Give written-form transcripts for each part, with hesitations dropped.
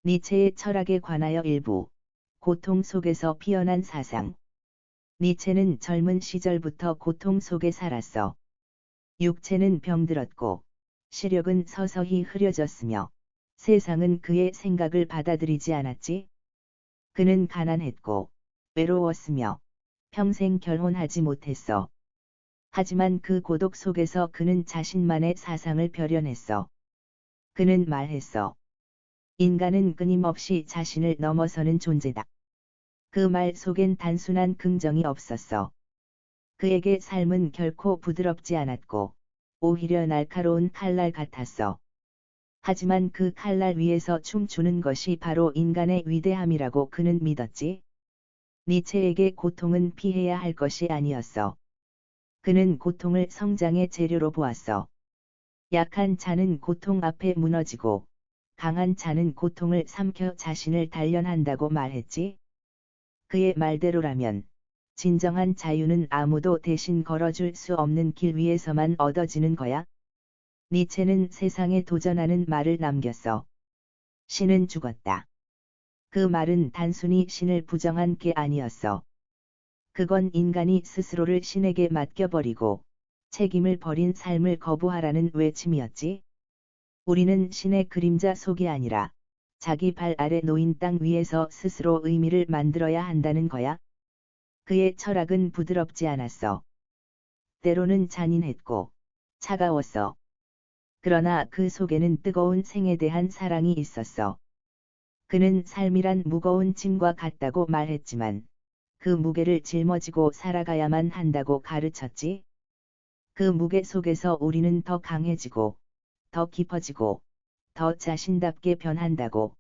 니체의 철학에 관하여 일부. 고통 속에서 피어난 사상. 니체는 젊은 시절부터 고통 속에 살았어. 육체는 병들었고 시력은 서서히 흐려졌으며 세상은 그의 생각을 받아들이지 않았지. 그는 가난했고 외로웠으며 평생 결혼하지 못했어. 하지만 그 고독 속에서 그는 자신만의 사상을 벼려냈어. 그는 말했어. 인간은 끊임없이 자신을 넘어서는 존재다. 그 말 속엔 단순한 긍정이 없었어. 그에게 삶은 결코 부드럽지 않았고 오히려 날카로운 칼날 같았어. 하지만 그 칼날 위에서 춤추는 것이 바로 인간의 위대함이라고 그는 믿었지. 니체에게 고통은 피해야 할 것이 아니었어. 그는 고통을 성장의 재료로 보았어. 약한 자는 고통 앞에 무너지고 강한 자는 고통을 삼켜 자신을 단련한다고 말했지. 그의 말대로라면 진정한 자유는 아무도 대신 걸어줄 수 없는 길 위에서만 얻어지는 거야. 니체는 세상에 도전하는 말을 남겼어. 신은 죽었다. 그 말은 단순히 신을 부정한 게 아니었어. 그건 인간이 스스로를 신에게 맡겨버리고 책임을 버린 삶을 거부하라는 외침이었지. 우리는 신의 그림자 속이 아니라 자기 발 아래 놓인 땅 위에서 스스로 의미를 만들어야 한다는 거야. 그의 철학은 부드럽지 않았어. 때로는 잔인했고 차가웠어. 그러나 그 속에는 뜨거운 생에 대한 사랑이 있었어. 그는 삶이란 무거운 짐과 같다고 말했지만 그 무게를 짊어지고 살아가야만 한다고 가르쳤지. 그 무게 속에서 우리는 더 강해지고 더 깊어지고 더 자신답게 변한다고.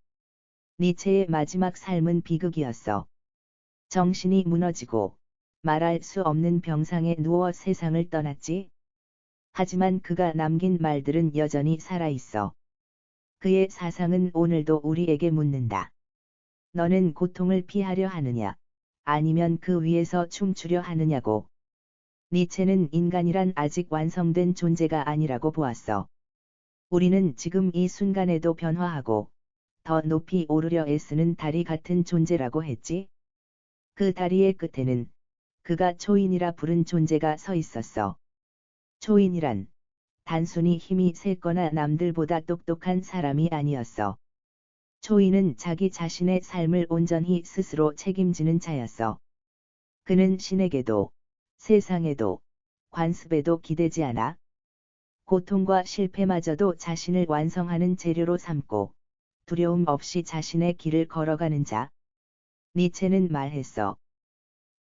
니체의 마지막 삶은 비극이었어. 정신이 무너지고 말할 수 없는 병상에 누워 세상을 떠났지. 하지만 그가 남긴 말들은 여전히 살아있어. 그의 사상은 오늘도 우리에게 묻는다. 너는 고통을 피하려 하느냐? 아니면 그 위에서 춤추려 하느냐고. 니체는 인간이란 아직 완성된 존재가 아니라고 보았어. 우리는 지금 이 순간에도 변화하고 더 높이 오르려 애쓰는 다리 같은 존재라고 했지. 그 다리의 끝에는 그가 초인이라 부른 존재가 서 있었어. 초인이란 단순히 힘이 세거나 남들보다 똑똑한 사람이 아니었어. 초인은 자기 자신의 삶을 온전히 스스로 책임지는 자였어. 그는 신에게도, 세상에도, 관습에도 기대지 않아. 고통과 실패마저도 자신을 완성하는 재료로 삼고, 두려움 없이 자신의 길을 걸어가는 자. 니체는 말했어.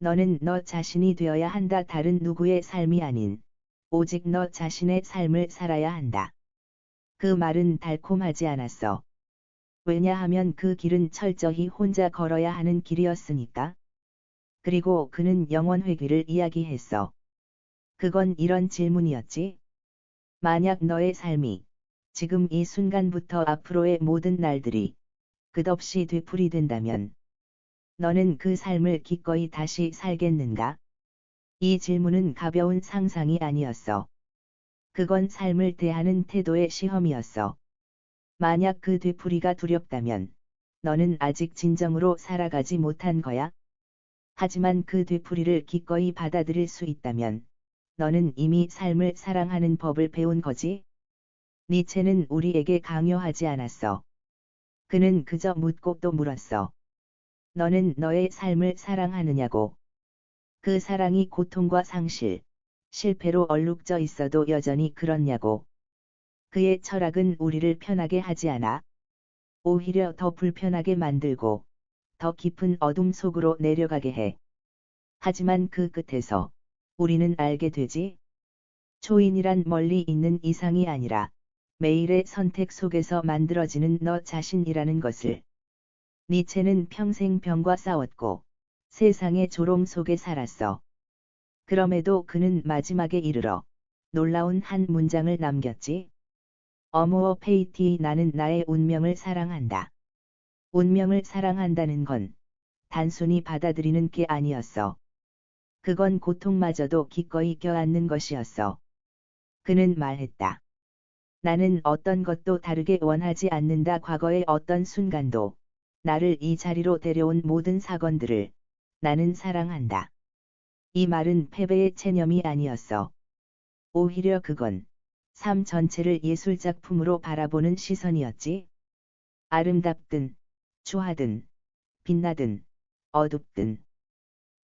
너는 너 자신이 되어야 한다. 다른 누구의 삶이 아닌, 오직 너 자신의 삶을 살아야 한다. 그 말은 달콤하지 않았어. 왜냐하면 그 길은 철저히 혼자 걸어야 하는 길이었으니까. 그리고 그는 영원 회귀를 이야기했어. 그건 이런 질문이었지. 만약 너의 삶이 지금 이 순간부터 앞으로의 모든 날들이 끝없이 되풀이된다면 너는 그 삶을 기꺼이 다시 살겠는가? 이 질문은 가벼운 상상이 아니었어. 그건 삶을 대하는 태도의 시험이었어. 만약 그 되풀이가 두렵다면 너는 아직 진정으로 살아가지 못한 거야. 하지만 그 되풀이를 기꺼이 받아들일 수 있다면 너는 이미 삶을 사랑하는 법을 배운 거지. 니체는 우리에게 강요하지 않았어. 그는 그저 묻고 또 물었어. 너는 너의 삶을 사랑하느냐고. 그 사랑이 고통과 상실, 실패로 얼룩져 있어도 여전히 그렇냐고. 그의 철학은 우리를 편하게 하지 않아. 오히려 더 불편하게 만들고 더 깊은 어둠 속으로 내려가게 해. 하지만 그 끝에서 우리는 알게 되지. 초인이란 멀리 있는 이상이 아니라 매일의 선택 속에서 만들어지는 너 자신이라는 것을. 니체는 평생 병과 싸웠고 세상의 조롱 속에 살았어. 그럼에도 그는 마지막에 이르러 놀라운 한 문장을 남겼지. 어무어 페이티 나는 나의 운명을 사랑한다. 운명을 사랑한다는 건 단순히 받아들이는 게 아니었어. 그건 고통마저도 기꺼이 껴안는 것이었어. 그는 말했다. 나는 어떤 것도 다르게 원하지 않는다. 과거의 어떤 순간도, 나를 이 자리로 데려온 모든 사건들을 나는 사랑한다. 이 말은 패배의 체념이 아니었어. 오히려 그건 삶 전체를 예술작품으로 바라보는 시선이었지. 아름답든, 추하든, 빛나든, 어둡든.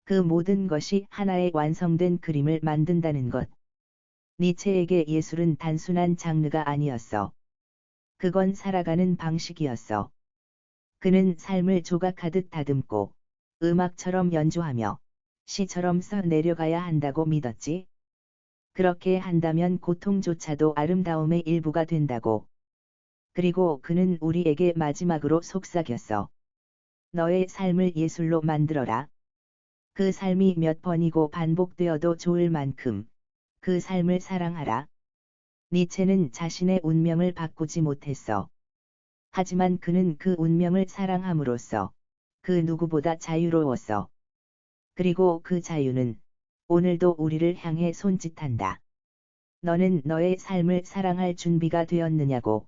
그 모든 것이 하나의 완성된 그림을 만든다는 것. 니체에게 예술은 단순한 장르가 아니었어. 그건 살아가는 방식이었어. 그는 삶을 조각하듯 다듬고, 음악처럼 연주하며, 시처럼 써 내려가야 한다고 믿었지. 그렇게 한다면 고통조차도 아름다움의 일부가 된다고. 그리고 그는 우리에게 마지막으로 속삭였어. 너의 삶을 예술로 만들어라. 그 삶이 몇 번이고 반복되어도 좋을 만큼 그 삶을 사랑하라. 니체는 자신의 운명을 바꾸지 못했어. 하지만 그는 그 운명을 사랑함으로써 그 누구보다 자유로웠어. 그리고 그 자유는 오늘도 우리를 향해 손짓한다. 너는 너의 삶을 사랑할 준비가 되었느냐고.